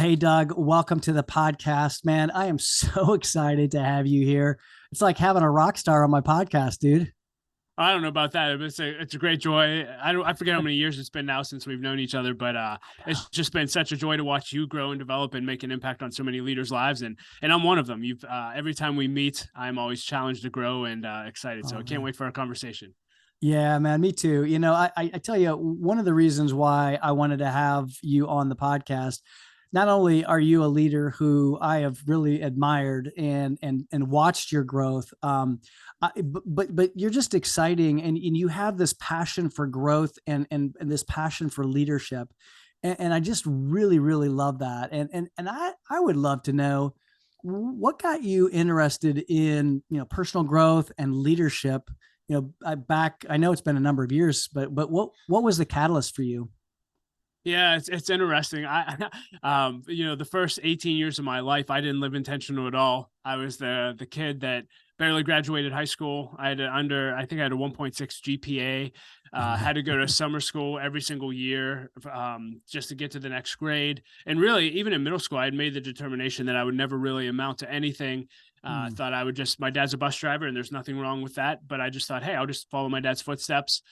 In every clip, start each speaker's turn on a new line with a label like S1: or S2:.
S1: Hey, Doug, welcome to the podcast, man. I am so excited to have you here. It's like having a rock star on my podcast, dude.
S2: I don't know about that. It's a great joy. I forget how many years it's been now since we've known each other, but it's just been such a joy to watch you grow and develop and make an impact on so many leaders' lives. And I'm one of them. You've every time we meet, I'm always challenged to grow and excited. So
S1: Oh,
S2: I can't
S1: man.
S2: wait for our conversation.
S1: Yeah, man, me too. I tell you, one of the reasons why I wanted to have you on the podcast, not only are you a leader who I have really admired and watched your growth, but you're just exciting and you have this passion for growth and this passion for leadership. And I just really love that. And I would love to know what got you interested in, personal growth and leadership. I know it's been a number of years, but what was the catalyst for you?
S2: Yeah, it's interesting. The first 18 years of my life, I didn't live intentional at all. I was the kid that barely graduated high school. I think I had a 1.6 GPA. Had to go to summer school every single year just to get to the next grade. And really, even in middle school, I had made the determination that I would never really amount to anything.
S1: Mm,
S2: Thought I would my dad's a bus driver, and there's nothing wrong with that. But I just thought, hey, I'll just follow my dad's footsteps.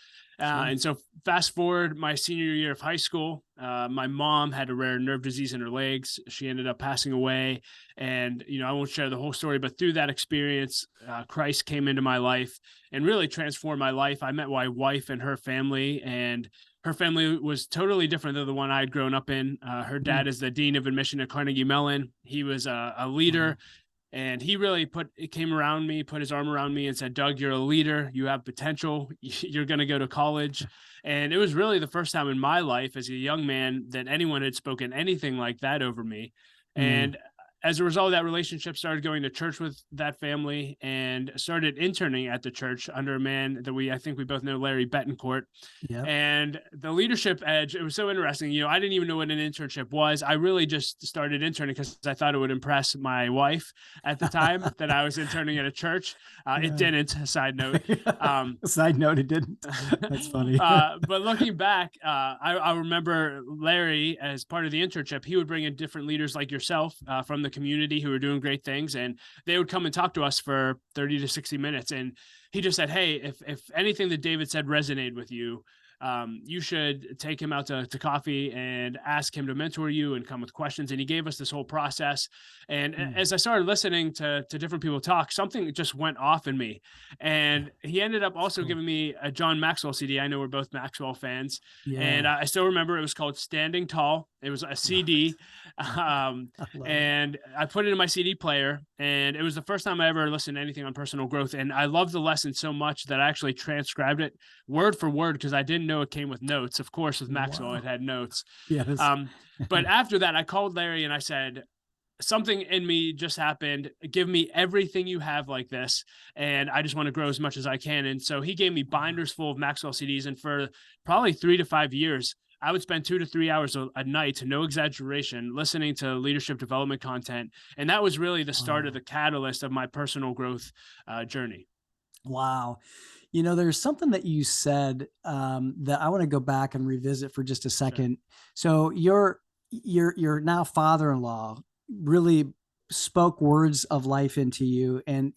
S1: sure.
S2: And so fast forward my senior year of high school, my mom had a rare nerve disease in her legs. She ended up passing away. And, I won't share the whole story, but through that experience, Christ came into my life and really transformed my life. I met my wife and her family, and her family was totally different than the one I had grown up in. Her
S1: Mm,
S2: dad is the dean of admission at Carnegie Mellon. He was a leader.
S1: wow.
S2: And he really came around me, put his arm around me and said, Doug, you're a leader. You have potential. You're going to go to college. And it was really the first time in my life as a young man that anyone had spoken anything like that over me.
S1: Mm,
S2: And as a result of that relationship, started going to church with that family and started interning at the church under a man that I think we both know, Larry Betancourt.
S1: yep.
S2: And the leadership edge, it was so interesting. I didn't even know what an internship was. I really just started interning because I thought it would impress my wife at the time that I was interning at a church. It
S1: Yeah.
S2: didn't, side note. Um,
S1: Side note, it didn't. That's funny.
S2: but looking back, I remember Larry, as part of the internship, he would bring in different leaders like yourself from the community who were doing great things. And they would come and talk to us for 30 to 60 minutes. And he just said, hey, if anything that David said resonated with you, you should take him out to coffee and ask him to mentor you and come with questions. And he gave us this whole process. And
S1: Mm,
S2: as I started listening to different people talk, something just went off in me. And he ended up
S1: that's
S2: also
S1: cool.
S2: giving me a John Maxwell CD. I know we're both Maxwell fans. And
S1: Yeah.
S2: I still remember it was called Standing Tall. It was a CD.
S1: I love it.
S2: And I put it in my CD player. And it was the first time I ever listened to anything on personal growth. And I loved the lesson so much that I actually transcribed it word for word because I didn't know it came with notes. Of course, with Maxwell, it
S1: Wow.
S2: had notes.
S1: Yes.
S2: Um, but after that, I called Larry and I said, something in me just happened. Give me everything you have like this. And I just want to grow as much as I can. And so he gave me
S1: Wow.
S2: binders full of Maxwell CDs. And for probably 3 to 5 years, I would spend 2 to 3 hours a night, no exaggeration, listening to leadership development content. And that was really the start of
S1: Wow.
S2: the catalyst of my personal growth journey.
S1: Wow. There's something that you said that I want to go back and revisit for just a
S2: Sure.
S1: second. So your now father-in-law really spoke words of life into you and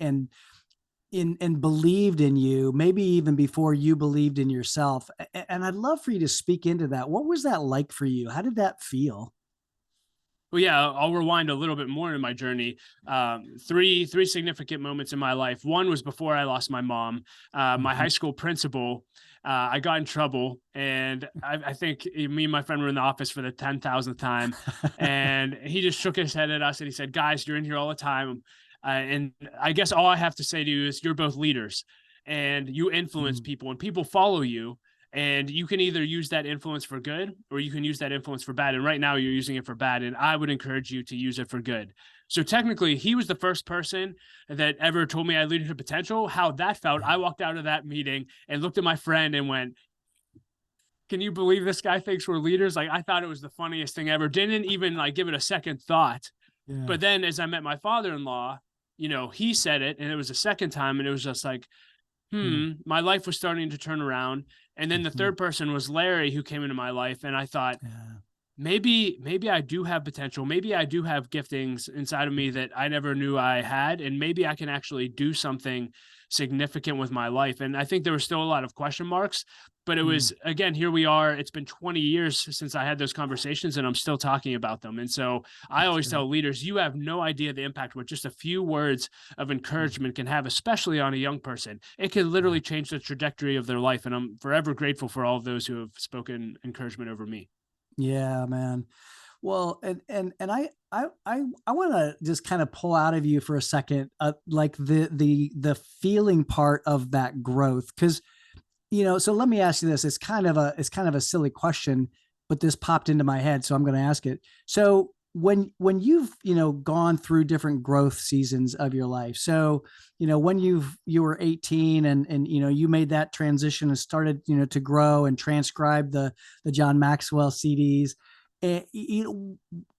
S1: believed in you, maybe even before you believed in yourself. And I'd love for you to speak into that. What was that like for you? How did that feel?
S2: Well, yeah, I'll rewind a little bit more in my journey. Three significant moments in my life. One was before I lost my mom. My high
S1: Mhm.
S2: school principal. I got in trouble, and I think me and my friend were in the office for the 10,000th time, and he just shook his head at us and he said, "Guys, you're in here all the time, and I guess all I have to say to you is you're both leaders, and you influence
S1: Mm,
S2: people, and people follow you." And you can either use that influence for good or you can use that influence for bad. And right now you're using it for bad. And I would encourage you to use it for good. So technically, he was the first person that ever told me I had leadership potential. How that felt, I
S1: yeah.
S2: walked out of that meeting and looked at my friend and went, can you believe this guy thinks we're leaders? Like, I thought it was the funniest thing ever. Didn't even like give it a second thought.
S1: Yeah.
S2: But then as I met my father-in-law, he said it and it was a second time and it was just like,
S1: Mm,
S2: my life was starting to turn around. And then the
S1: mhm.
S2: third person was Larry, who came into my life. And I thought,
S1: Yeah.
S2: maybe I do have potential. Maybe I do have giftings inside of me that I never knew I had. And maybe I can actually do something significant with my life. And I think there were still a lot of question marks, but it
S1: Mm,
S2: was, again, here we are. It's been 20 years since I had those conversations and I'm still talking about them. And so I
S1: that's
S2: always
S1: great.
S2: tell leaders, you have no idea the impact what just a few words of
S1: Mm,
S2: encouragement can have, especially on a young person. It can
S1: yeah.
S2: literally change the trajectory of their life. And I'm forever grateful for all of those who have spoken encouragement over me.
S1: Yeah, man. Well, and I want to just kind of pull out of you for a second, like the feeling part of that growth, because so let me ask you this. It's kind of a silly question, but this popped into my head, so I'm going to ask it. So when you've gone through different growth seasons of your life, so when you were 18 and you made that transition and started to grow and transcribe the John Maxwell CDs,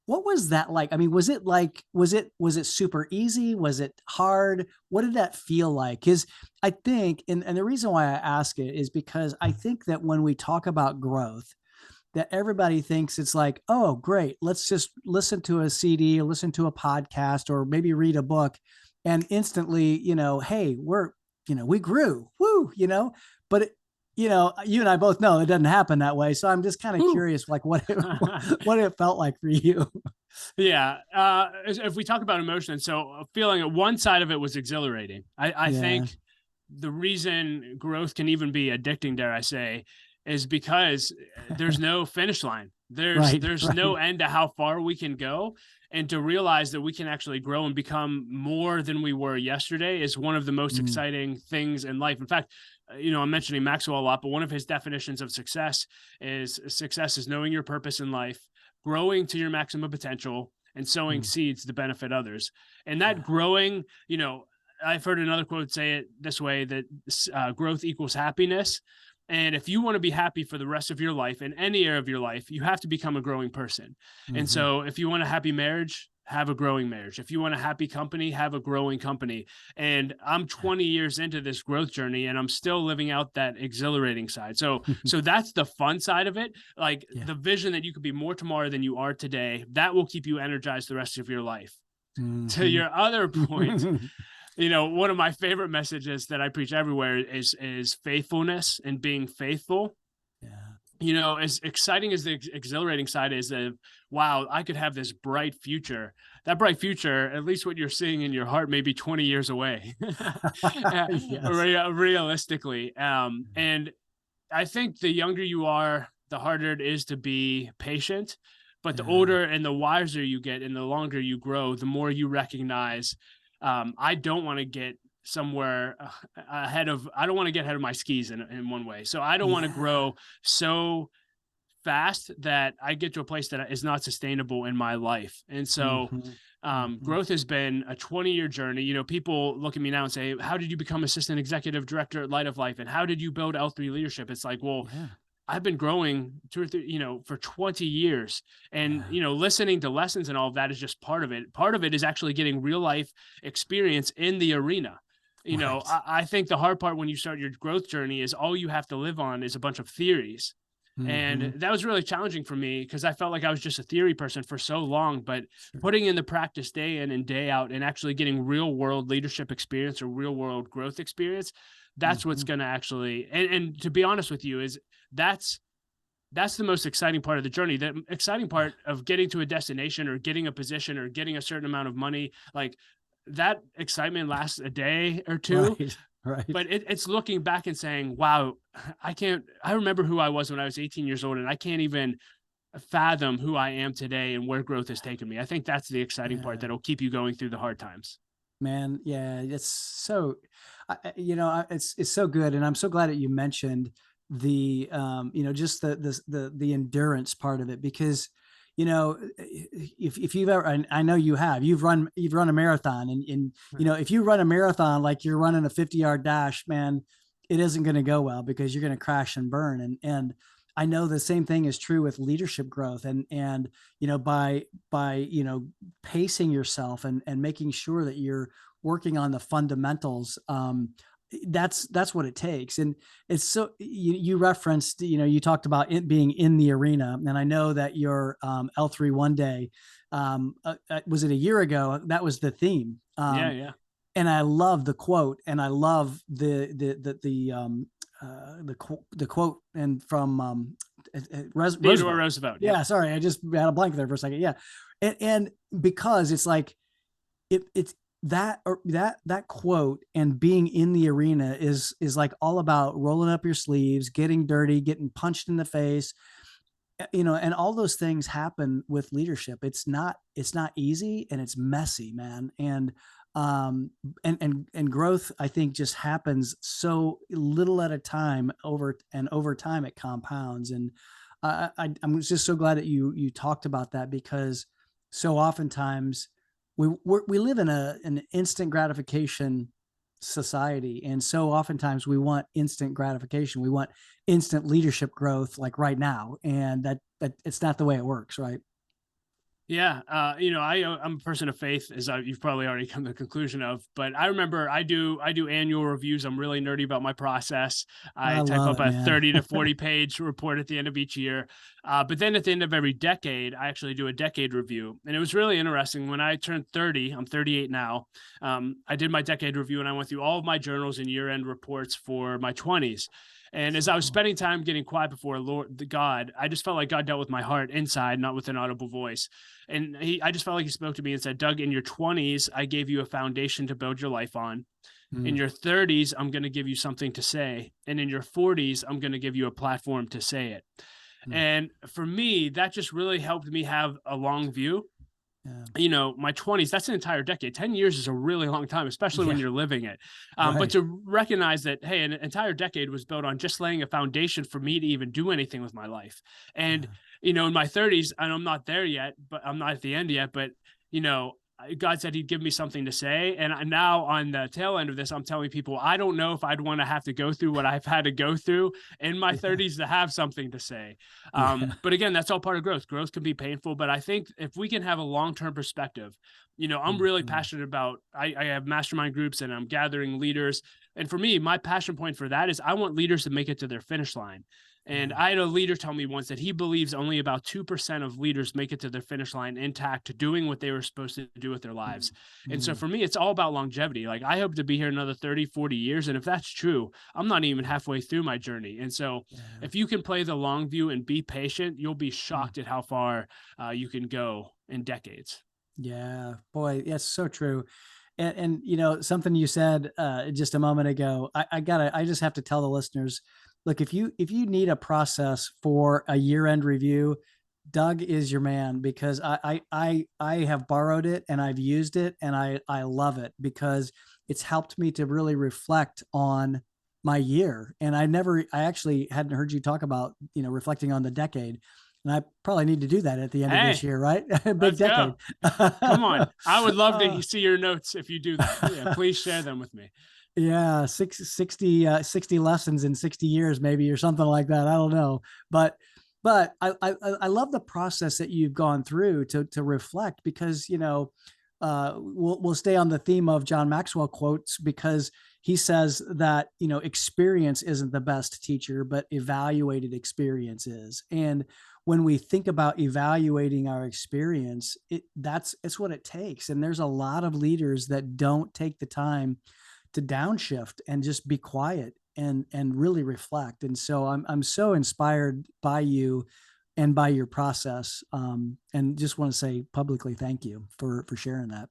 S1: what was that like? I mean, was it super easy? Was it hard? What did that feel like? Because I think, and the reason why I ask it is because I think that when we talk about growth, that everybody thinks it's like, oh, great, let's just listen to a CD or listen to a podcast or maybe read a book, and instantly, hey, we grew, woo, but you and I both know it doesn't happen that way. So I'm just kind of
S2: Whew.
S1: curious, like what it felt like for you.
S2: Yeah. If we talk about emotion, so feeling one side of it was exhilarating. I
S1: Yeah,
S2: think the reason growth can even be addicting, dare I say, is because there's no finish line. There's
S1: right,
S2: there's no
S1: right.
S2: end to how far we can go. And to realize that we can actually grow and become more than we were yesterday is one of the most
S1: Mm,
S2: exciting things in life. In fact, I'm mentioning Maxwell a lot, but one of his definitions of success is knowing your purpose in life, growing to your maximum potential, and sowing
S1: mm,
S2: seeds to benefit others. And that
S1: yeah.
S2: growing, I've heard another quote say it this way, that growth equals happiness. And if you want to be happy for the rest of your life in any area of your life, you have to become a growing person. And
S1: Hmm.
S2: so if you want a happy marriage, have a growing marriage. If you want a happy company, have a growing company. And I'm 20 years into this growth journey and I'm still living out that exhilarating side. So that's the fun side of it. Like
S1: Yeah.
S2: the vision that you could be more tomorrow than you are today, that will keep you energized the rest of your life. To
S1: Hmm.
S2: your other point, one of my favorite messages that I preach everywhere is faithfulness and being faithful.
S1: Yeah.
S2: As exciting as the exhilarating side is of, wow, I could have this bright future. That bright future, at least what you're seeing in your heart, may be 20 years away,
S1: Yes.
S2: realistically. And I think the younger you are, the harder it is to be patient. But the
S1: Yeah.
S2: older and the wiser you get and the longer you grow, the more you recognize, I don't want to get somewhere I don't want to get ahead of my skis in one way. So I don't want to
S1: Yeah.
S2: grow so fast that I get to a place that is not sustainable in my life. And so
S1: Hmm. Hmm.
S2: growth has been a 20-year journey. People look at me now and say, how did you become assistant executive director at Light of Life? And how did you build L3 leadership? It's like, well,
S1: Yeah.
S2: I've been growing two or three, for 20 years. And,
S1: Yeah.
S2: listening to lessons and all of that is just part of it. Part of it is actually getting real life experience in the arena.
S1: Right.
S2: I think the hard part when you start your growth journey is all you have to live on is a bunch of theories.
S1: Hmm.
S2: And that was really challenging for me because I felt like I was just a theory person for so long. But
S1: Sure.
S2: putting in the practice day in and day out and actually getting real world leadership experience or real world growth experience, that's what's
S1: Hmm.
S2: going to actually, and to be honest with you, is that's that's the most exciting part of the journey. The exciting
S1: Yeah.
S2: part of getting to a destination or getting a position or getting a certain amount of money, like that excitement lasts a day or two,
S1: Right. Right.
S2: but it's looking back and saying, wow, I remember who I was when I was 18 years old and I can't even fathom who I am today and where growth has taken me. I think that's the exciting part
S1: Yeah.
S2: that'll keep you going through the hard times.
S1: Man, yeah, it's so, it's so good, and I'm so glad that you mentioned just the endurance part of it, because, if you've ever, and I know you've run a marathon, and if you run a marathon like you're running a 50-yard dash, man, it isn't going to go well because you're going to crash and burn, and I know the same thing is true with leadership growth, and by pacing yourself and making sure that you're working on the fundamentals. that's what it takes. And it's so, you referenced, you talked about it being in the arena. And I know that your L3 one day, was it a year ago? That was the theme.
S2: Yeah, yeah.
S1: And I love the quote, and I love the quote, and from
S2: Theodore
S1: Roosevelt.
S2: Roosevelt. Yep.
S1: Yeah, sorry, I just had a blank there for a second. Yeah, and because it's like, it's that, or that quote, and being in the arena is like all about rolling up your sleeves, getting dirty, getting punched in the face, and all those things happen with leadership. It's not easy, and it's messy, man. And growth, I think, just happens so little at a time, over time it compounds. And I'm just so glad that you talked about that, because so oftentimes we live in an instant gratification society, and so oftentimes we want instant gratification, we want instant leadership growth, like right now, and that it's not the way it works, right?
S2: Yeah, I'm a person of faith, as you've probably already come to the conclusion of. But I remember I do annual reviews. I'm really nerdy about my process. I
S1: I
S2: type
S1: love
S2: up
S1: it,
S2: a
S1: man.
S2: 30 to 40 page report at the end of each year. But then at the end of every decade, I actually do a decade review, and it was really interesting. When I turned 30, I'm 38 now. I did my decade review, and I went through all of my journals and year end reports for my 20s. And as
S1: So
S2: I was
S1: cool.
S2: spending time getting quiet before the God, I just felt like God dealt with my heart inside, not with an audible voice. And I just felt like he spoke to me and said, Doug, in your 20s, I gave you a foundation to build your life on. In
S1: Mm,
S2: your 30s, I'm going to give you something to say. And in your 40s, I'm going to give you a platform to say it.
S1: mm.
S2: And for me, that just really helped me have a long view.
S1: Yeah.
S2: My 20s, that's an entire decade. 10 years is a really long time, especially when
S1: Yeah.
S2: you're living it. But
S1: Right.
S2: to recognize that, hey, an entire decade was built on just laying a foundation for me to even do anything with my life. And,
S1: Yeah.
S2: in my 30s, and I'm not there yet, but I'm not at the end yet, but, God said he'd give me something to say. And now on the tail end of this, I'm telling people, I don't know if I'd want to have to go through what I've had to go through in my
S1: Yeah.
S2: 30s to have something to say.
S1: Yeah.
S2: But again, that's all part of growth. Growth can be painful, but I think if we can have a long-term perspective, I'm really
S1: Mhm.
S2: passionate about, I have mastermind groups and I'm gathering leaders. And for me, my passion point for that is I want leaders to make it to their finish line. And
S1: Yeah.
S2: I had a leader tell me once that he believes only about 2% of leaders make it to their finish line intact, doing what they were supposed to do with their lives.
S1: Mm,
S2: And so
S1: mm,
S2: for me, it's all about longevity. Like I hope to be here another 30, 40 years. And if that's true, I'm not even halfway through my journey. And so
S1: yeah.
S2: if you can play the long view and be patient, you'll be
S1: Mm.
S2: shocked at how far you can go in decades.
S1: Yeah, boy, yes, so true. And something you said just a moment ago, I just have to tell the listeners, look, if you need a process for a year-end review, Doug is your man, because I have borrowed it and I've used it, and I love it, because it's helped me to really reflect on my year. And I actually hadn't heard you talk about, reflecting on the decade. And I probably need to do that at the end of this
S2: Hey,
S1: year, right? Big
S2: let's go.
S1: decade.
S2: Come on. I would love
S1: Uh,
S2: to see your notes if you do that. Yeah, please share them with me.
S1: yeah, 60 lessons in 60 years, maybe, or something like that. I don't know. But I love the process that you've gone through to reflect, because, we'll stay on the theme of John Maxwell quotes, because he says that, experience isn't the best teacher, but evaluated experience is. And when we think about evaluating our experience, it's what it takes. And there's a lot of leaders that don't take the time to downshift and just be quiet and really reflect. And so I'm so inspired by you and by your process. And just want to say publicly thank you for sharing that.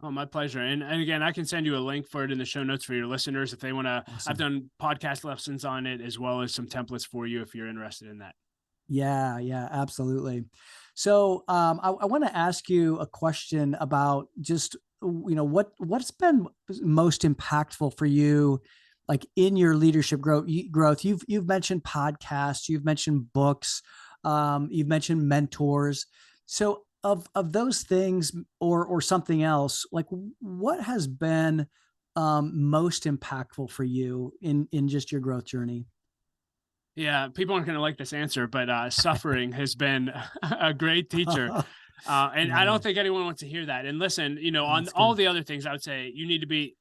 S2: Oh, my pleasure. And again, I can send you a link for it in the show notes for your listeners if they want to. I've
S1: Awesome.
S2: done podcast lessons on it as well as some templates for you if you're interested in that.
S1: Yeah, yeah, absolutely. So I want to ask you a question about just, what's been most impactful for you, like in your leadership growth. You've mentioned podcasts, you've mentioned books, you've mentioned mentors. So of those things, or something else, like what has been most impactful for you in just your growth journey?
S2: Yeah, people aren't going to like this answer, but suffering has been a great teacher. And I
S1: Yeah,
S2: don't think anyone wants to hear that. And listen, on
S1: that's
S2: all
S1: good.
S2: the other things, I would say you need to be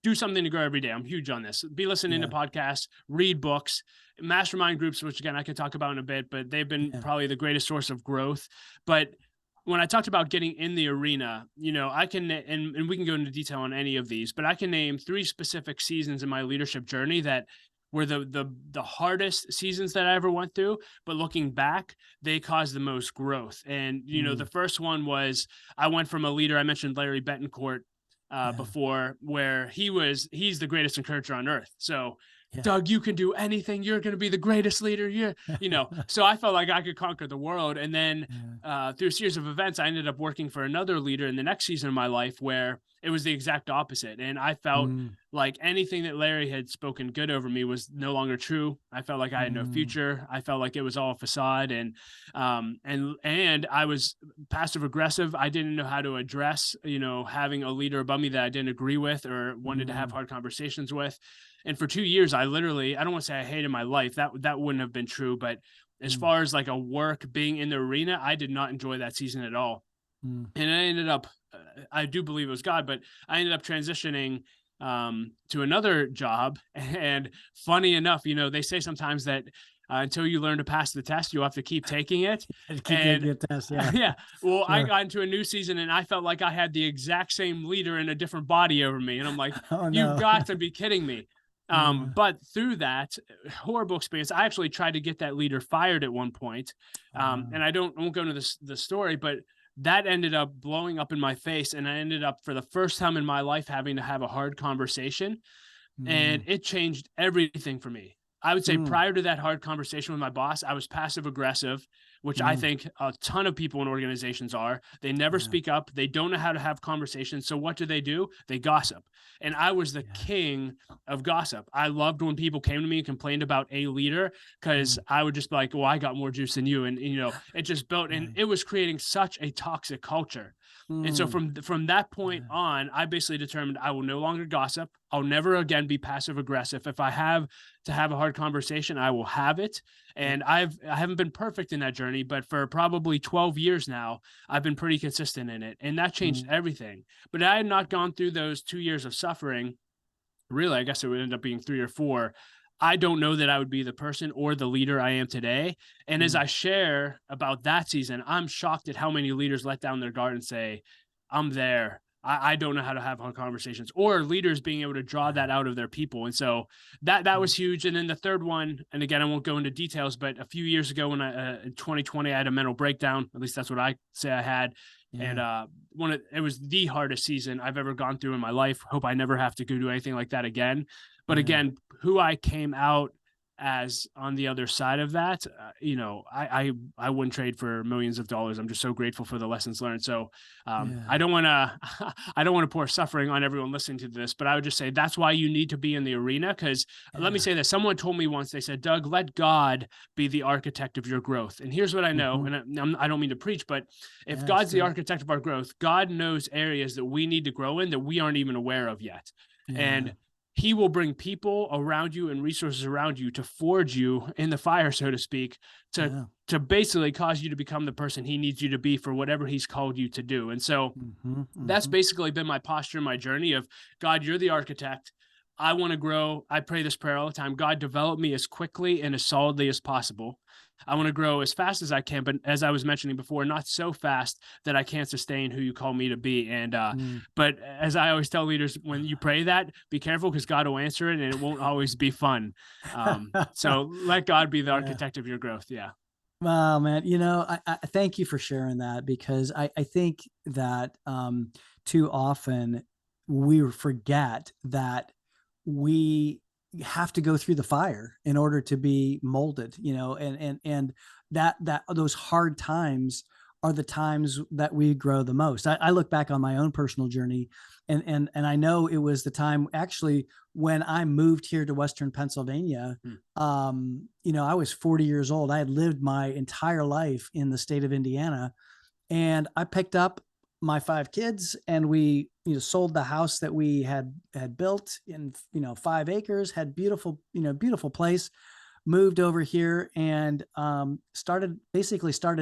S2: do something to grow every day. I'm huge on this. Be listening to podcasts, read books, mastermind groups, which again, I could talk about in a bit, but they've been probably the greatest source of growth. But when I talked about getting in the arena, you know, I can, and we can go into detail on any of these, but I can name 3 specific seasons in my leadership journey that were the hardest seasons that I ever went through, but looking back, they caused the most growth. And, you know, the first one was, I went from a leader, I mentioned Larry Betancourt before, where he's the greatest encourager on earth. So Doug, you can do anything. You're going to be the greatest leader. You know, so I felt like I could conquer the world. And then through a series of events, I ended up working for another leader in the next season of my life where it was the exact opposite. And I felt like anything that Larry had spoken good over me was no longer true. I felt like I had no future. I felt like it was all a facade. And I was passive aggressive. I didn't know how to address, you know, having a leader above me that I didn't agree with or wanted to have hard conversations with. And for 2 years, I don't want to say I hated my life. That wouldn't have been true. But as far as like a work being in the arena, I did not enjoy that season at all. And I ended up, I do believe it was God, but I ended up transitioning to another job. And funny enough, you know, they say sometimes that until you learn to pass the test, you have to keep taking it. Well, I got into a new season and I felt like I had the exact same leader in a different body over me. And I'm like, you've got to be kidding me. But through that horrible experience, I actually tried to get that leader fired at one point. And I won't go into the story, but that ended up blowing up in my face. And I ended up for the first time in my life having to have a hard conversation, and it changed everything for me. I would say prior to that hard conversation with my boss, I was passive aggressive, which I think a ton of people in organizations are. They never speak up. They don't know how to have conversations. So what do? They gossip. And I was the king of gossip. I loved when people came to me and complained about a leader, because I would just be like, well, I got more juice than you. And, you know, it just built, and it was creating such a toxic culture. And so from that point on, I basically determined I will no longer gossip. I'll never again be passive aggressive. If I have to have a hard conversation, I will have it. And I haven't been perfect in that journey, but for probably 12 years now, I've been pretty consistent in it. And that changed everything. But I had not gone through those 2 years of suffering. Really, I guess it would end up being 3 or 4. I don't know that I would be the person or the leader I am today. And as I share about that season, I'm shocked at how many leaders let down their guard and say, I'm there. I don't know how to have hard conversations, or leaders being able to draw that out of their people. And so that was huge. And then the third one, and again, I won't go into details, but a few years ago when in 2020, I had a mental breakdown. At least that's what I say I had. And it was the hardest season I've ever gone through in my life. Hope I never have to go do anything like that again. But again, who I came out as on the other side of that, you know, I wouldn't trade for millions of dollars. I'm just so grateful for the lessons learned. So I don't want to pour suffering on everyone listening to this, but I would just say that's why you need to be in the arena. Because let me say this, someone told me once, they said, Doug, let God be the architect of your growth. And here's what I know, and I don't mean to preach, but if God's the architect of our growth, God knows areas that we need to grow in that we aren't even aware of yet. And he will bring people around you and resources around you to forge you in the fire, so to speak, to basically cause you to become the person he needs you to be for whatever he's called you to do. And so that's basically been my posture, my journey of, God, you're the architect. I want to grow. I pray this prayer all the time. God, develop me as quickly and as solidly as possible. I want to grow as fast as I can, but as I was mentioning before, not so fast that I can't sustain who you call me to be. And, but as I always tell leaders, when you pray that, be careful, because God will answer it and it won't always be fun. So let God be the architect of your growth. Yeah.
S1: Wow, man. You know, I thank you for sharing that, because I think that too often we forget that we have to go through the fire in order to be molded, you know, and that those hard times are the times that we grow the most. I look back on my own personal journey, and I know it was the time actually when I moved here to Western Pennsylvania. You know, I was 40 years old. I had lived my entire life in the state of Indiana, and I picked up my 5 kids, and we, you know, sold the house that we had built in, you know, 5 acres, had beautiful place, moved over here, and started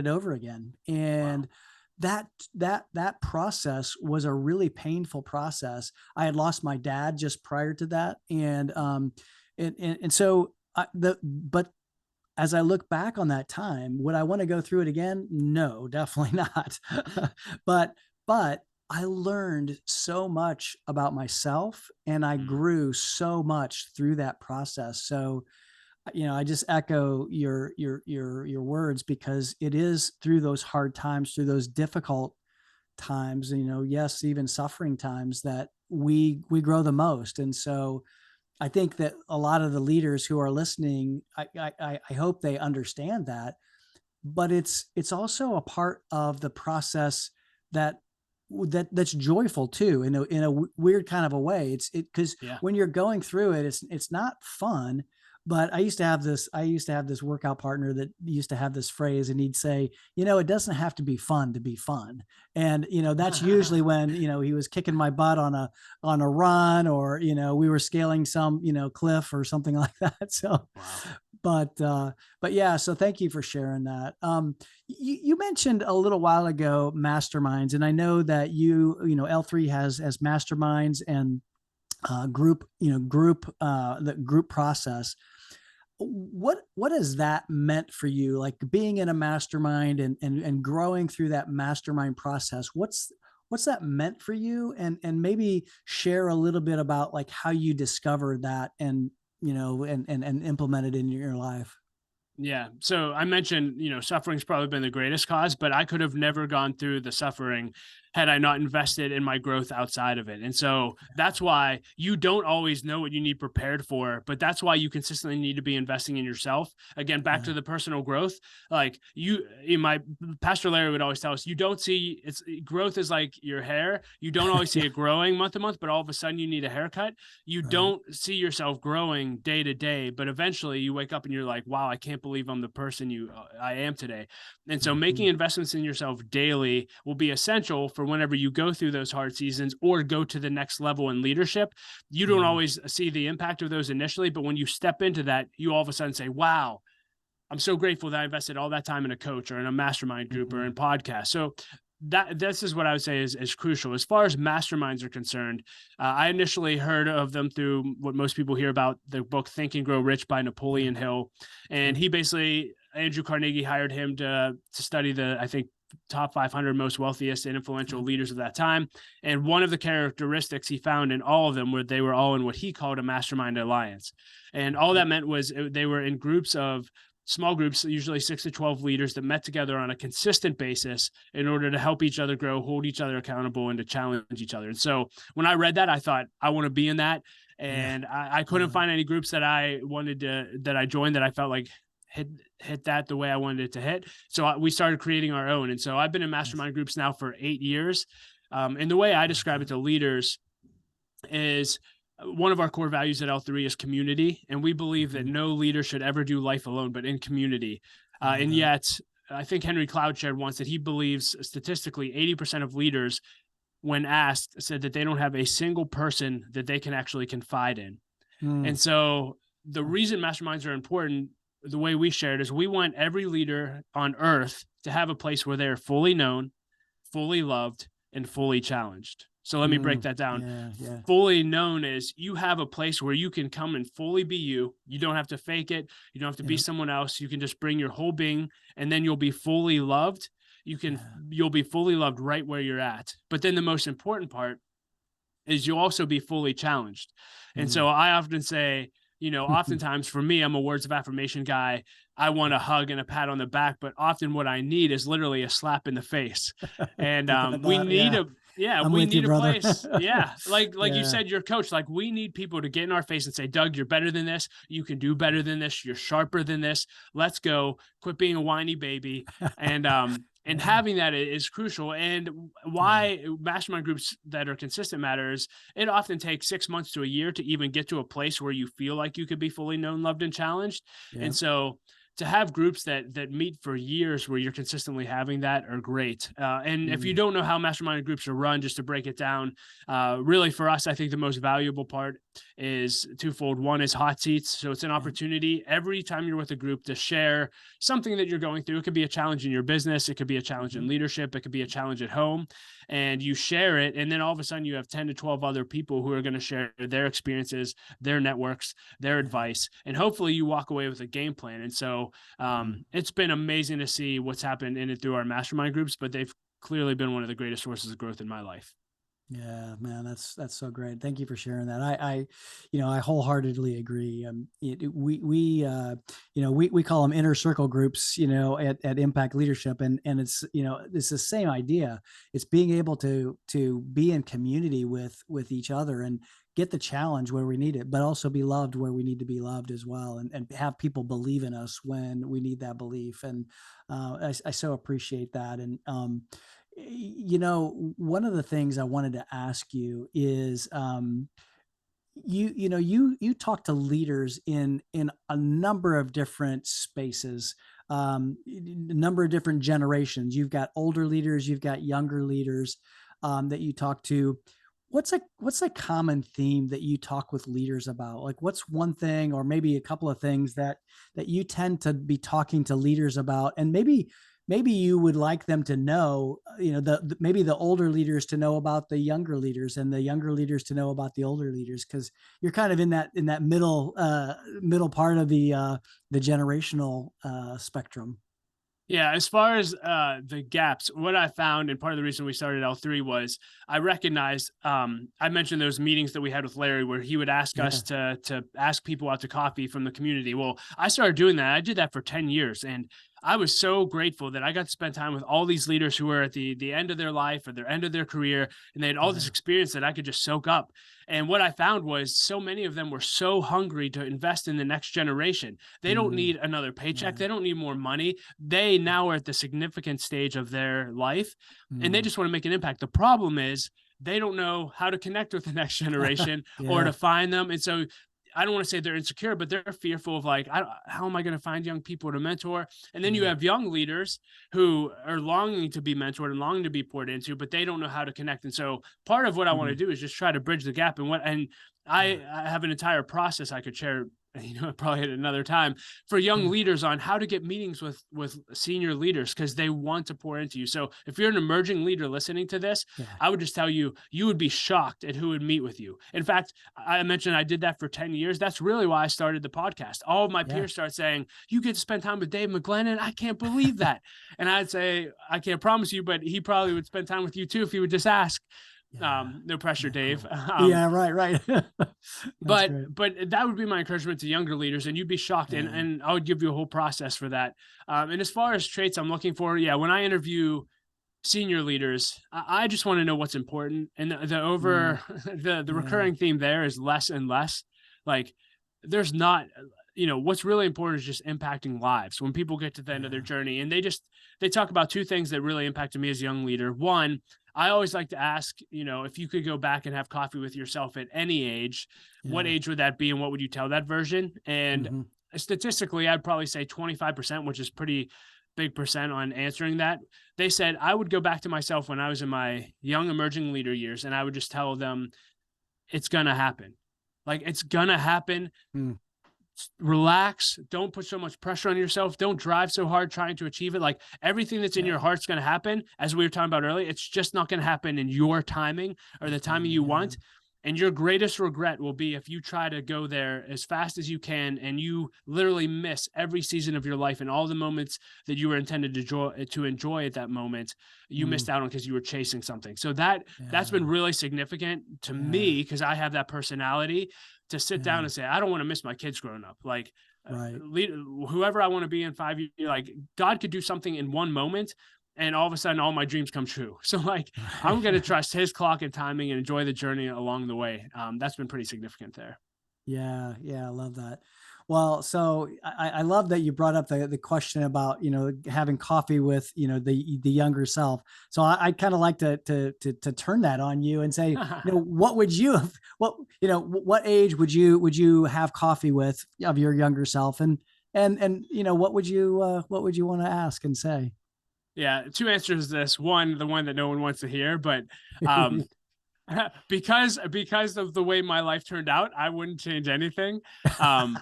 S1: over again. And that process was a really painful process. I had lost my dad just prior to that, and so but as I look back on that time, would I want to go through it again? No, definitely not. but but I learned so much about myself, and I
S2: Mm.
S1: grew so much through that process. So, I just echo your words, because it is through those hard times, through those difficult times, yes, even suffering times, that we grow the most. And so I think that a lot of the leaders who are listening, I hope they understand that, but it's also a part of the process that that's joyful too, in a weird kind of a way. It because
S2: Yeah.
S1: when you're going through it, it's not fun. But I used to have this workout partner that used to have this phrase, and he'd say, it doesn't have to be fun to be fun. And that's usually when he was kicking my butt on a run, or we were scaling some cliff or something like that. So
S2: Wow.
S1: but yeah, so thank you for sharing that. You mentioned a little while ago masterminds, and I know that L3 has masterminds and the group process. What has that meant for you, like being in a mastermind and growing through that mastermind process? What's that meant for you, and maybe share a little bit about like how you discovered that, and implement it in your life.
S2: Yeah. So I mentioned, suffering's probably been the greatest cause, but I could have never gone through the suffering had I not invested in my growth outside of it. And so that's why you don't always know what you need prepared for, but that's why you consistently need to be investing in yourself. Again, back
S1: Yeah.
S2: to the personal growth. Like in my Pastor Larry would always tell us, you don't see it's growth is like your hair. You don't always see
S1: Yeah.
S2: it growing month to month, but all of a sudden you need a haircut. You
S1: Right.
S2: don't see yourself growing day to day, but eventually you wake up and you're like, wow, I can't believe I'm the person I am today. And so
S1: Hmm.
S2: making investments in yourself daily will be essential for whenever you go through those hard seasons or go to the next level in leadership. You don't
S1: Yeah.
S2: always see the impact of those initially, but when you step into that, you all of a sudden say, wow, I'm so grateful that I invested all that time in a coach or in a mastermind group or
S1: Hmm.
S2: in podcasts. So that this is what I would say is crucial as far as masterminds are concerned. I initially heard of them through what most people hear about, the book Think and Grow Rich by
S1: Yeah.
S2: Napoleon Hill, and
S1: Sure.
S2: he basically Andrew Carnegie hired him to study the, I think, top 500 most wealthiest and influential
S1: Yeah.
S2: leaders of that time. And one of the characteristics he found in all of them were they were all in what he called a mastermind alliance. And all that meant was they were in groups of small groups, usually 6 to 12 leaders that met together on a consistent basis in order to help each other grow, hold each other accountable, and to challenge each other. And so when I read that, I thought, I want to be in that.
S1: Yeah.
S2: And I couldn't
S1: Uh,
S2: find any groups that I joined that I felt like hit that the way I wanted it to hit. So we started creating our own. And so I've been in
S1: yes.
S2: mastermind groups now for 8 years. And the way I describe
S1: Uh-huh.
S2: it to leaders is one of our core values at L3 is community. And we believe that
S1: Hmm.
S2: no leader should ever do life alone, but in community.
S1: I love
S2: And
S1: that.
S2: yet, I think Henry Cloud shared once that he believes statistically 80% of leaders, when asked, said that they don't have a single person that they can actually confide in.
S1: Mm.
S2: And so the
S1: Uh,
S2: reason masterminds are important, the way we shared, is we want every leader on earth to have a place where they're fully known, fully loved, and fully challenged. So let me break
S1: mm.
S2: that down.
S1: Yeah. Yeah.
S2: Fully known is you have a place where you can come and fully be you. You don't have to fake it. You don't have to be
S1: Yeah.
S2: someone else. You can just bring your whole being, and then you'll be fully loved.
S1: Yeah.
S2: You'll be fully loved right where you're at. But then the most important part is you'll also be fully challenged. And
S1: Mm.
S2: so I often say, oftentimes for me, I'm a words of affirmation guy. I want a hug and a pat on the back, but often what I need is literally a slap in the face. And
S1: Kick in the
S2: we
S1: butt.
S2: need
S1: Yeah.
S2: yeah,
S1: I'm
S2: we
S1: with you,
S2: need a
S1: brother.
S2: place. Yeah. Like you
S1: Yeah.
S2: said, your coach, like we need people to get in our face and say, Doug, you're better than this. You can do better than this. You're sharper than this. Let's go. Quit being a whiny baby. And
S1: Yeah.
S2: having that is crucial. And
S1: Yeah.
S2: why mastermind groups that are consistent matters, it often takes 6 months to a year to even get to a place where you feel like you could be fully known, loved, and challenged.
S1: Yeah.
S2: And so to have groups that meet for years where you're consistently having that are great. And if you
S1: Mm.
S2: don't know how mastermind groups are run, just to break it down, really for us, I think the most valuable part is twofold. One is hot seats. So it's an opportunity every time you're with a group to share something that you're going through. It could be a challenge in your business. It could be a challenge in leadership. It could be a challenge at home, and you share it. And then all of a sudden you have 10 to 12 other people who are going to share their experiences, their networks, their advice, and hopefully you walk away with a game plan. And so it's been amazing to see what's happened in it through our mastermind groups, but they've clearly been one of the greatest sources of growth in my life.
S1: Yeah, man, that's so great. Thank you for sharing that. I wholeheartedly agree. We call them inner circle groups, at Impact Leadership, and it's the same idea. It's being able to be in community with each other and get the challenge where we need it, but also be loved where we need to be loved as well, and have people believe in us when we need that belief. And I so appreciate that. And one of the things I wanted to ask you is, you talk to leaders in a number of different spaces, a number of different generations. You've got older leaders, you've got younger leaders, that you talk to. What's a common theme that you talk with leaders about? Like, what's one thing, or maybe a couple of things that you tend to be talking to leaders about, and maybe you would like them to know, maybe the older leaders to know about the younger leaders, and the younger leaders to know about the older leaders, because you're kind of in that middle part of the generational spectrum.
S2: Yeah, as far as the gaps, what I found, and part of the reason we started L3 was I recognized, I mentioned those meetings that we had with Larry where he would ask us to ask people out to coffee from the community. Well, I started doing that. I did that for 10 years. And I was so grateful that I got to spend time with all these leaders who were at the end of their life or their end of their career, and they had all this experience that I could just soak up. And what I found was so many of them were so hungry to invest in the next generation. They don't need another paycheck. They don't need more money. They now are at the significant stage of their life, and they just want to make an impact. The problem is they don't know how to connect with the next generation or to find them. And so I don't want to say they're insecure, but they're fearful of like, how am I going to find young people to mentor? And then you have young leaders who are longing to be mentored and longing to be poured into, but they don't know how to connect. And so part of what I want to do is just try to bridge the gap. And I have an entire process I could share, probably at another time, for young leaders on how to get meetings with senior leaders, because they want to pour into you. So if you're an emerging leader listening to this, I would just tell you, you would be shocked at who would meet with you. In fact, I mentioned I did that for 10 years. That's really why I started the podcast. All of my peers start saying, you get to spend time with Dave McGlennon. I can't believe that. And I'd say, I can't promise you, but he probably would spend time with you too if he would just ask. No pressure, Dave.
S1: Cool. Right.
S2: but that would be my encouragement to younger leaders, and you'd be shocked. And I would give you a whole process for that. And as far as traits I'm looking for, when I interview senior leaders, I just want to know what's important. And the recurring theme there is less and less. Like, there's not, what's really important is just impacting lives. When people get to the end of their journey, and they talk about two things that really impacted me as a young leader. One, I always like to ask, if you could go back and have coffee with yourself at any age, what age would that be? And what would you tell that version? And statistically, I'd probably say 25%, which is pretty big percent on answering that. They said, I would go back to myself when I was in my young emerging leader years, and I would just tell them, it's going to happen. Like, it's going to happen. Relax. Don't put so much pressure on yourself. Don't drive so hard trying to achieve it. Like, everything that's in your heart's going to happen. As we were talking about earlier, it's just not going to happen in your timing or the timing you want. And your greatest regret will be if you try to go there as fast as you can and you literally miss every season of your life and all the moments that you were intended to enjoy at that moment. You missed out on because you were chasing something. So that's been really significant to me, because I have that personality to sit down and say, I don't want to miss my kids growing up. Like, whoever I want to be in 5 years, like, God could do something in one moment, and all of a sudden all my dreams come true. So like, I'm going to trust his clock and timing and enjoy the journey along the way. That's been pretty significant there.
S1: Yeah. I love that. Well, so I love that you brought up the question about, having coffee with, the younger self. So I kind of like to turn that on you and say, what would you have, what age would you have coffee with of your younger self? And what would you want to ask and say?
S2: Yeah, two answers to this. One, the one that no one wants to hear, but because of the way my life turned out, I wouldn't change anything. Um,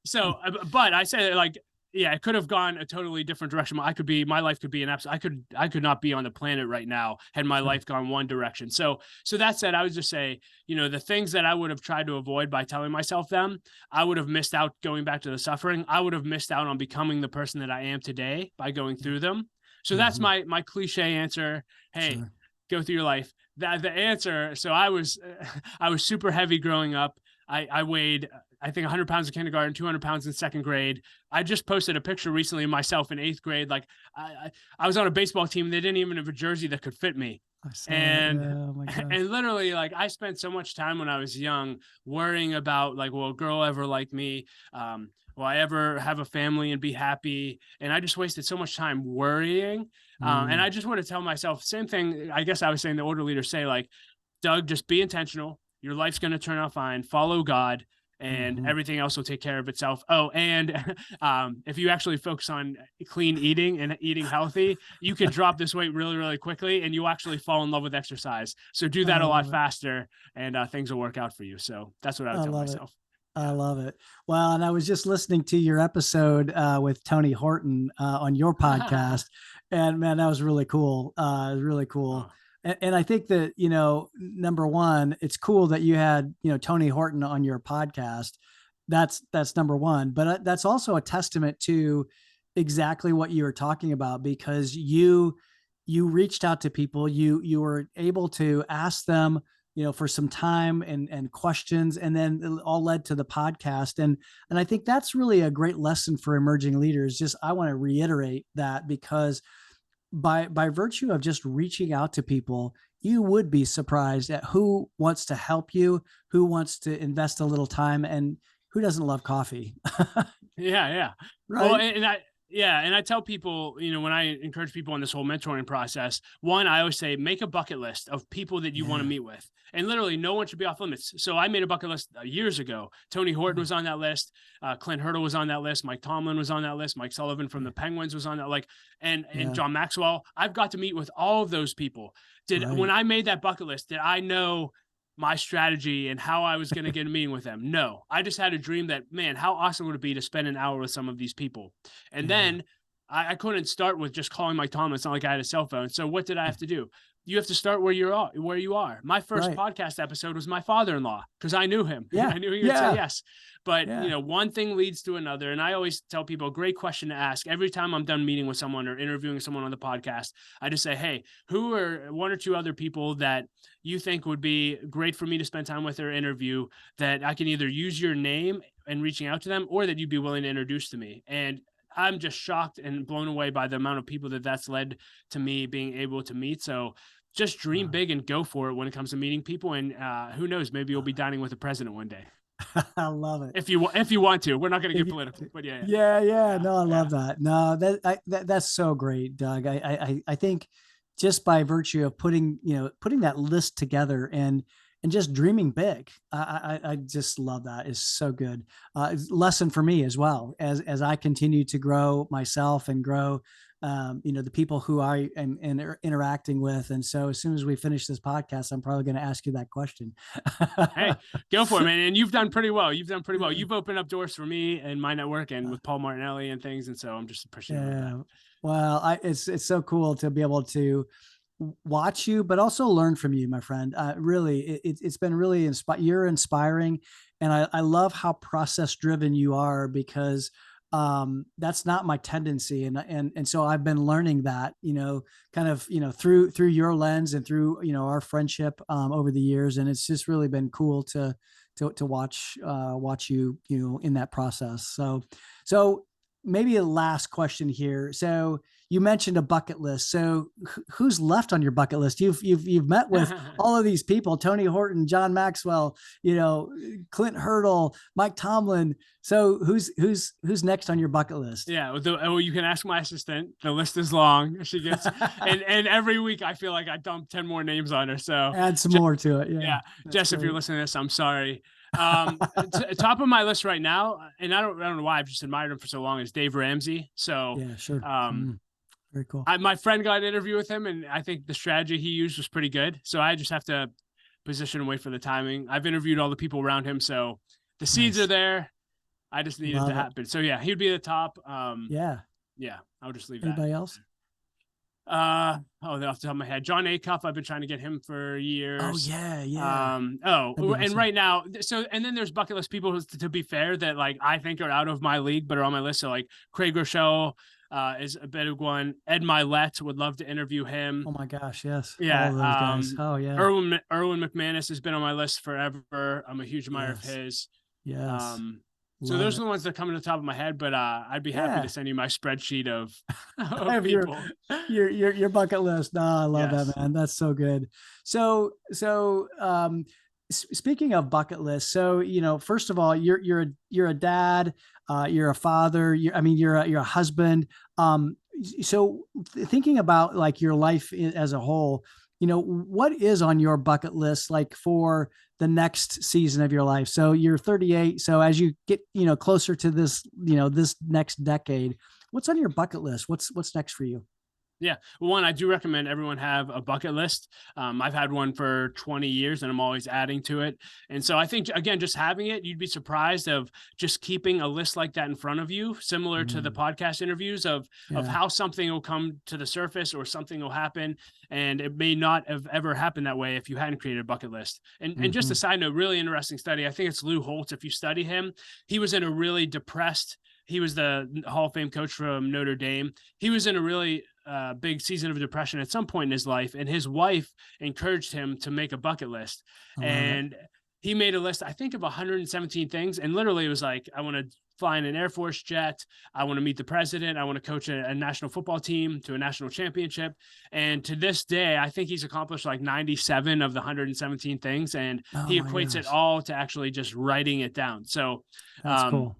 S2: so, but I say like, yeah, it could have gone a totally different direction. My life could be an absolute. I could not be on the planet right now had my
S1: Sure.
S2: life gone one direction. So that said, I would just say, the things that I would have tried to avoid by telling myself them, I would have missed out going back to the suffering. I would have missed out on becoming the person that I am today by going through them. So that's
S1: Mm-hmm.
S2: my cliche answer. Hey,
S1: Sure.
S2: go through your life. The answer. So I was super heavy growing up. I weighed, I think, 100 pounds in kindergarten, 200 pounds in second grade. I just posted a picture recently of myself in 8th grade. Like I was on a baseball team. They didn't even have a jersey that could fit me.
S1: I saw that.
S2: And
S1: Yeah. Oh my gosh.
S2: and literally, like, I spent so much time when I was young worrying about, like, will a girl ever like me? Will I ever have a family and be happy? And I just wasted so much time worrying. And
S1: Mm,
S2: I just want to tell myself, same thing. I guess I was saying the order leaders say, like, Doug, just be intentional. Your life's going to turn out fine. Follow God, and
S1: mhm.
S2: everything else will take care of itself. Oh, and if you actually focus on clean eating and eating healthy, you can drop this weight really, really quickly, and you'll actually fall in love with exercise. So do
S1: I
S2: that a lot
S1: love it.
S2: faster, and things will work out for you. So that's what I would
S1: I
S2: tell
S1: love it.
S2: myself.
S1: I
S2: Yeah.
S1: love it. Well, and I was just listening to your episode with Tony Horton on your podcast, and man, that was really cool. Really cool.
S2: Oh,
S1: And I think that, number one, it's cool that you had, Tony Horton on your podcast. That's number one. But that's also a testament to exactly what you were talking about, because you reached out to people, you were able to ask them, for some time and questions, and then it all led to the podcast. And I think that's really a great lesson for emerging leaders. Just, I want to reiterate that, because by virtue of just reaching out to people, you would be surprised at who wants to help you, who wants to invest a little time, and who doesn't love coffee.
S2: yeah, yeah. Well,
S1: Right.
S2: and I tell people, when I encourage people in this whole mentoring process, one, I always say, make a bucket list of people that you want to
S1: Yeah.
S2: meet with. And literally, no one should be off limits. So I made a bucket list years ago. Tony Horton was on that list. Clint Hurdle was on that list. Mike Tomlin was on that list. Mike Sullivan from
S1: Yeah.
S2: the Penguins was on that. Like, and
S1: Yeah.
S2: John Maxwell. I've got to meet with all of those people. When
S1: Right.
S2: I made that bucket list, did I know my strategy and how I was going to get a meeting with them? No, I just had a dream that, man, how awesome would it be to spend an hour with some of these people? And
S1: Yeah.
S2: then I couldn't start with just calling Mike Tomlin. It's not like I had a cell phone. So what did I have to do? You have to start where you are. My first
S1: Right.
S2: podcast episode was my father-in-law, because I knew him.
S1: Yeah.
S2: I knew he would say
S1: Yeah.
S2: yes. But
S1: Yeah.
S2: one thing leads to another. And I always tell people, a great question to ask every time I'm done meeting with someone or interviewing someone on the podcast. I just say, hey, who are one or two other people that you think would be great for me to spend time with or interview, that I can either use your name and reaching out to them, or that you'd be willing to introduce to me? And I'm just shocked and blown away by the amount of people that's led to me being able to meet. So just dream
S1: Wow.
S2: big and go for it when it comes to meeting people. And who knows, maybe you'll be dining with the president one day.
S1: I love it.
S2: If you want to. We're not going to
S1: If
S2: get
S1: you,
S2: political, but yeah,
S1: yeah, yeah.
S2: yeah,
S1: No, I
S2: yeah,
S1: love that. No, that's so great, Doug. I think just by virtue of putting that list together and just dreaming big, I just love that. It's so good. Lesson for me as well, as I continue to grow myself and grow, the people who I am interacting with. And so as soon as we finish this podcast, I'm probably going to ask you that question.
S2: Hey, go for it, man. And you've done pretty well. You've opened up doors for me and my network and with Paul Martinelli and things. And so I'm just appreciative of that.
S1: Yeah. Well, it's so cool to be able to watch you, but also learn from you, my friend. Really, it's been really you're inspiring, and I love how process driven you are, because that's not my tendency, and so I've been learning that, kind of, through your lens and through, our friendship over the years, and it's just really been cool to watch you, in that process. So maybe a last question here. So you mentioned a bucket list. So who's left on your bucket list? You've met with all of these people: Tony Horton, John Maxwell, Clint Hurdle, Mike Tomlin. So who's next on your bucket list?
S2: Yeah, you can ask my assistant. The list is long. She gets, and every week I feel like I dump 10 more names on her. So
S1: Add some more to it. Yeah,
S2: yeah,
S1: that's
S2: Jess, if you're
S1: great.
S2: listening to this, I'm sorry. Top of my list right now, and I don't know why I've just admired him for so long, is Dave Ramsey. So
S1: Yeah, sure.
S2: um,
S1: Mm. Very cool.
S2: My friend got an interview with him, and I think the strategy he used was pretty good. So I just have to position and wait for the timing. I've interviewed all the people around him, so the seeds are
S1: Nice.
S2: there. I just need it to
S1: Love it.
S2: happen. So yeah, he'd be the top.
S1: Yeah.
S2: Yeah, I'll just leave that.
S1: Anybody else?
S2: Off the top of my head, John Acuff. I've been trying to get him for
S1: Oh
S2: years.
S1: yeah, yeah. That'd be
S2: And
S1: awesome.
S2: right now, and then there's bucket list people to be fair that like I think are out of my league but are on my list. So like Craig Rochelle is a big one. Ed Milet, would love to interview him.
S1: Oh my gosh, yes. All
S2: Yeah.
S1: of those guys. Oh yeah.
S2: Erwin McManus has been on my list forever. I'm a huge admirer of
S1: Yes.
S2: his.
S1: Yes.
S2: So
S1: Love
S2: those
S1: it.
S2: are the ones that come to the top of my head, but I'd be happy to
S1: Yeah.
S2: send you my spreadsheet of,
S1: I
S2: of
S1: have your
S2: people.
S1: your bucket list. No, I love
S2: Yes.
S1: that, man. That's so good. Speaking of bucket list, so first of all, you're a dad, you're a father, you're a husband. So thinking about like your life as a whole, what is on your bucket list like for the next season of your life? So you're 38. So as you get, closer to this, this next decade, what's on your bucket list? What's next for you?
S2: Yeah. One, I do recommend everyone have a bucket list. I've had one for 20 years and I'm always adding to it. And so I think, again, just having it, you'd be surprised of just keeping a list like that in front of you, similar to the podcast interviews of
S1: Yeah.
S2: how something will come to the surface or something will happen. And it may not have ever happened that way if you hadn't created a bucket list. And just a side note, really interesting study. I think it's Lou Holtz. If you study him, he was in a really depressed, he was the Hall of Fame coach from Notre Dame. He was in a really big season of depression at some point in his life, and his wife encouraged him to make a bucket list. And he made a list, I think, of 117 things. And literally it was like, I want to fly in an Air Force jet. I want to meet the president. I want to coach a national football team to a national championship. And to this day, I think he's accomplished like 97 of the 117 things. And he equates it all to actually just writing it down. So
S1: that's cool.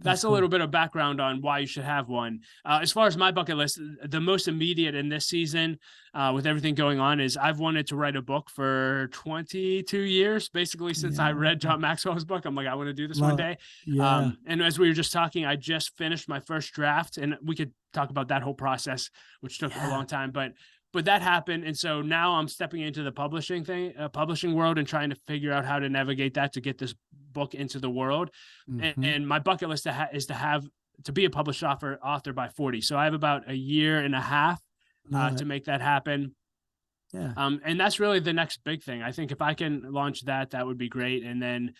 S2: That's a little bit of background on why you should have one. As far as my bucket list, the most immediate in this season, with everything going on, is I've wanted to write a book for 22 years, basically since I read John Maxwell's book. I'm like, I want to do this one day.
S1: Yeah.
S2: And as we were just talking, I just finished my first draft, and we could talk about that whole process, which took a long time, but that happened. And so now I'm stepping into the publishing world and trying to figure out how to navigate that to get this book into the world. And my bucket list is to be a published author by 40. So I have about a year and a half to make that happen.
S1: Yeah.
S2: And that's really the next big thing. I think if I can launch that, that would be great. And then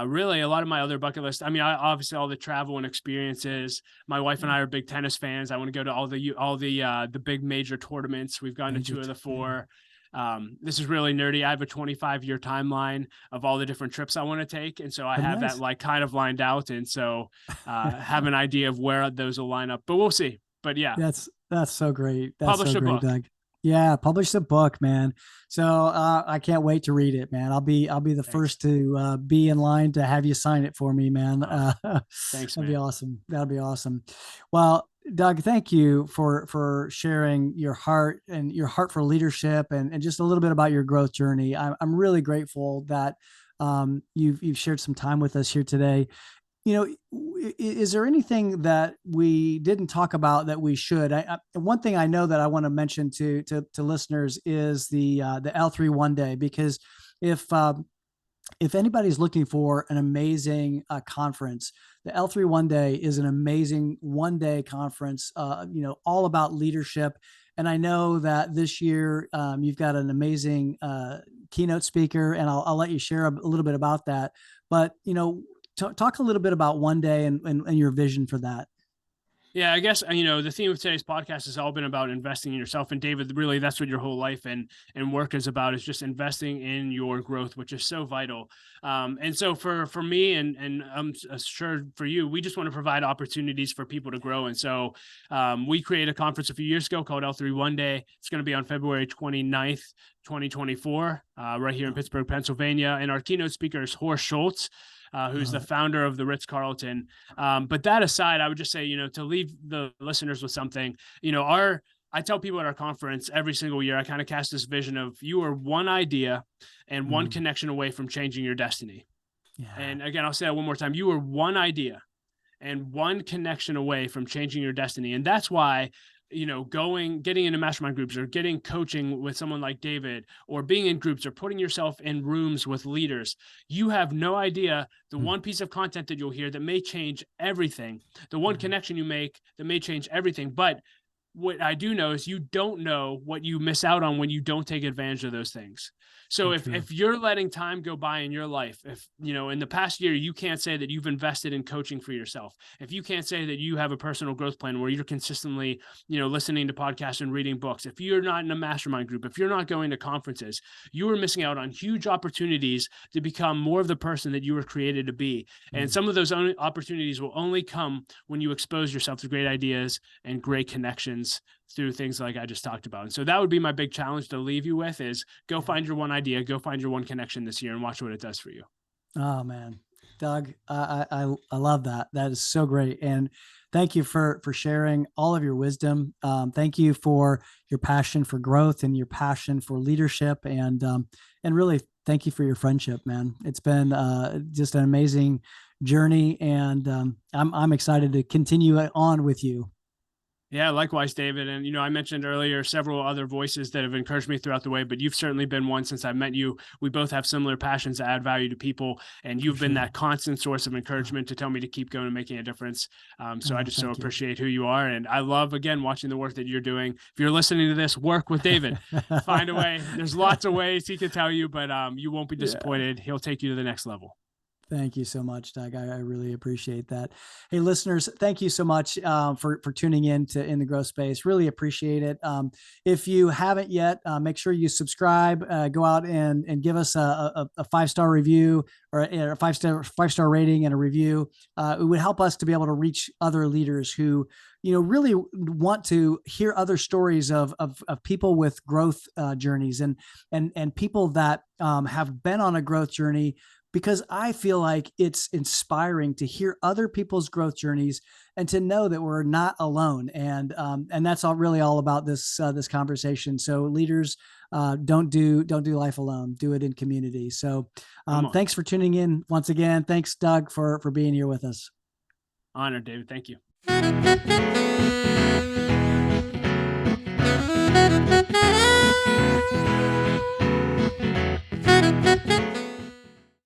S2: really a lot of my other bucket list, obviously all the travel and experiences. My wife and I are big tennis fans. I want to go to all the big major tournaments. We've gone to 2 of the 4. This is really nerdy. I have a 25-year timeline of all the different trips I want to take. And so I have that like kind of lined out. And so have an idea of where those will line up, but we'll see. But yeah,
S1: that's so great. That's
S2: publish
S1: so
S2: a
S1: great,
S2: book.
S1: Doug. Yeah, publish the book, man. So I can't wait to read it, man. I'll be the first to be in line to have you sign it for me, man.
S2: Thanks,
S1: that'd
S2: man.
S1: be awesome. That'd be awesome. Well, Doug, thank you for sharing your heart for leadership and just a little bit about your growth journey. I'm really grateful that you've shared some time with us here today. Is there anything that we didn't talk about that we should? One thing I know that I want to mention to listeners is the L3 One Day, because if anybody's looking for an amazing conference, the L3 One Day is an amazing one-day conference, all about leadership. And I know that this year you've got an amazing keynote speaker, and I'll let you share a little bit about that. But, talk a little bit about One Day and your vision for that.
S2: Yeah, I guess, the theme of today's podcast has all been about investing in yourself. And David, really, that's what your whole life and work is about, is just investing in your growth, which is so vital. And so for me, and I'm sure for you, we just want to provide opportunities for people to grow. And so we created a conference a few years ago called L3 One Day. It's going to be on February 29th, 2024, right here in Pittsburgh, Pennsylvania. And our keynote speaker is Horst Schultz, who's the founder of the Ritz-Carlton. But that aside, I would just say, to leave the listeners with something, I tell people at our conference every single year, I kind of cast this vision of you are one idea and one connection away from changing your destiny. Yeah. And again, I'll say that one more time. You are one idea and one connection away from changing your destiny. And that's why getting into mastermind groups or getting coaching with someone like David, or being in groups or putting yourself in rooms with leaders, you have no idea the one piece of content that you'll hear that may change everything, the one connection you make that may change everything. But what I do know is you don't know what you miss out on when you don't take advantage of those things. So if you're letting time go by in your life, if, in the past year, you can't say that you've invested in coaching for yourself, if you can't say that you have a personal growth plan where you're consistently, listening to podcasts and reading books, if you're not in a mastermind group, if you're not going to conferences, you are missing out on huge opportunities to become more of the person that you were created to be. And some of those opportunities will only come when you expose yourself to great ideas and great connections through things like I just talked about. And so that would be my big challenge to leave you with, is go find your one idea, go find your one connection this year, and watch what it does for you.
S1: Oh man, Doug, I love that. That is so great. And thank you for sharing all of your wisdom. Thank you for your passion for growth and your passion for leadership. And really thank you for your friendship, man. It's been just an amazing journey. And I'm excited to continue on with you.
S2: Yeah, likewise, David. And, I mentioned earlier several other voices that have encouraged me throughout the way, but you've certainly been one since I met you. We both have similar passions to add value to people, and you've been that constant source of encouragement to tell me to keep going and making a difference. So I just so appreciate who you are. And I love, again, watching the work that you're doing. If you're listening to this, work with David. Find a way. There's lots of ways he can tell you, but you won't be disappointed. Yeah. He'll take you to the next level.
S1: Thank you so much, Doug. I really appreciate that. Hey, listeners, thank you so much for tuning in to In the Growth Space. Really appreciate it. If you haven't yet, make sure you subscribe. Go out and give us a 5-star review, or a five-star rating and a review. It would help us to be able to reach other leaders who really want to hear other stories of people with growth journeys and people that have been on a growth journey, because I feel like it's inspiring to hear other people's growth journeys and to know that we're not alone. And that's really all about this conversation. So leaders, don't do life alone. Do it in community. So thanks for tuning in once again. Thanks, Doug, for being here with us.
S2: Honored, David. Thank you.